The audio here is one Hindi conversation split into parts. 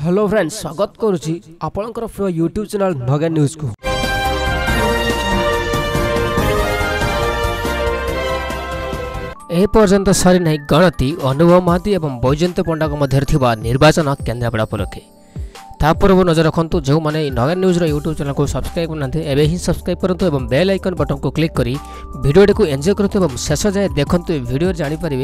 हेलो फ्रेंड्स, स्वागत करुछि आपनकर प्रिय यूट्यूब चैनल नगेन न्यूज को। ए पर्यंत सरी नहीं गणति अनुभव महांती एवं बैजयंत पंडा मध्य निर्वाचन केन्द्रापड़ा उपलक्षे तापर नजर रखु जो मैंने नगेन न्यूज यूट्यूब चैनल को सब्सक्राइब करना एवं ही सब्सक्राइब करूँ और बेल आइकन बटन को क्लिक करी वीडियो को एंजॉय करूँ और शेष जाए देखते वीडियो जानीपर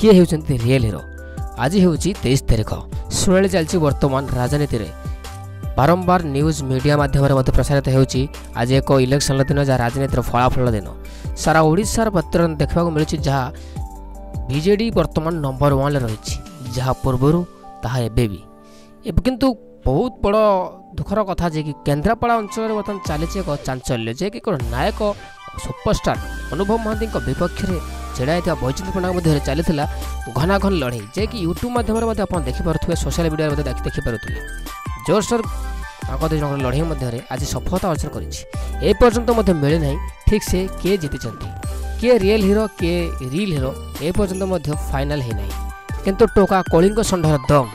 किए होती रियल हीरो। आज हूँ 23 तारीख शुणाणी चलती वर्तमान राजनीति में बारंबार न्यूज मीडिया माध्यम प्रसारित होती। आज एक इलेक्शन दिन जहाँ राजनीतिर फलाफल दिन सारा ओडिशार वर्तमान देखा मिली जहाँ बीजेडी वर्तमान नंबर 1 रही जहाँ पूर्वर ताहा एबे किंतु बहुत बड़ दुखर कथा जे कि केन्द्रापड़ा अंचल में बर्तमान चली एक चांचल्य जे कि नायक सुपरस्टार अनुभव महांती विपक्ष में छेड़ा बैजयंत पंडा मध्य चली घनाघन लड़े जे कि यूट्यूब माध्यम आप देखिपे सोशल मीडिया देखिपे जोरसोर दुई जन लड़े मध्य आज सफलता अर्जन कर मिले ना ठीक से किए जीति किए रियल हीरो किए रियल हीरो एपर्यंत फाइनाल होना किंतु टोका कलिंग षंढर दम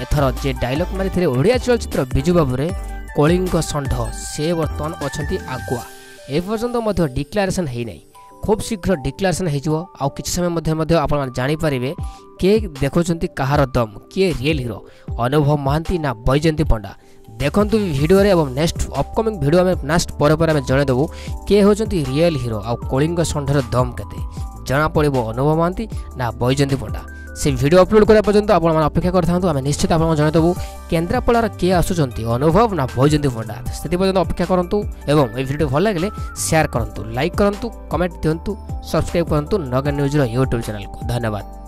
एथर जे डायलॉग मारी ओडिया चलचित्र बिजू बाबू रे कलिंग षंढ से बर्तमान अच्छा आगुआ एपर्यंत डिक्लारेसन होना खूब शीघ्र डिक्लारेसन हो किसी समय आप जानीपारे किए देखुं कहार दम किए रियल हीरो अनुभव महांती ना बैजयंत पंडा देखु वीडियो रे नेक्स्ट अपकमिंग वीडियो में नेक्स्ट पर जनईदेवु किए होती रियल हीरो आ कलिंग षंढर दम केते जना पड़ो अनुभव महांती ना बैजयंत पंडा से वीडियो अपलोड करा पर्यंत आप अपेक्षा करता आम निश्चित आप जनईदेवु केन्द्रापड़ार किए आसुंच अनुभव ना बैजयंत पंडा से पर्यंत अपेक्षा करूँ एवं ये वीडियो भल लगे शेयर करूँ लाइक करूँ कमेंट दिंतु सब्सक्राइब करूँ नगेन न्यूज यूट्यूब चैनल को। धन्यवाद।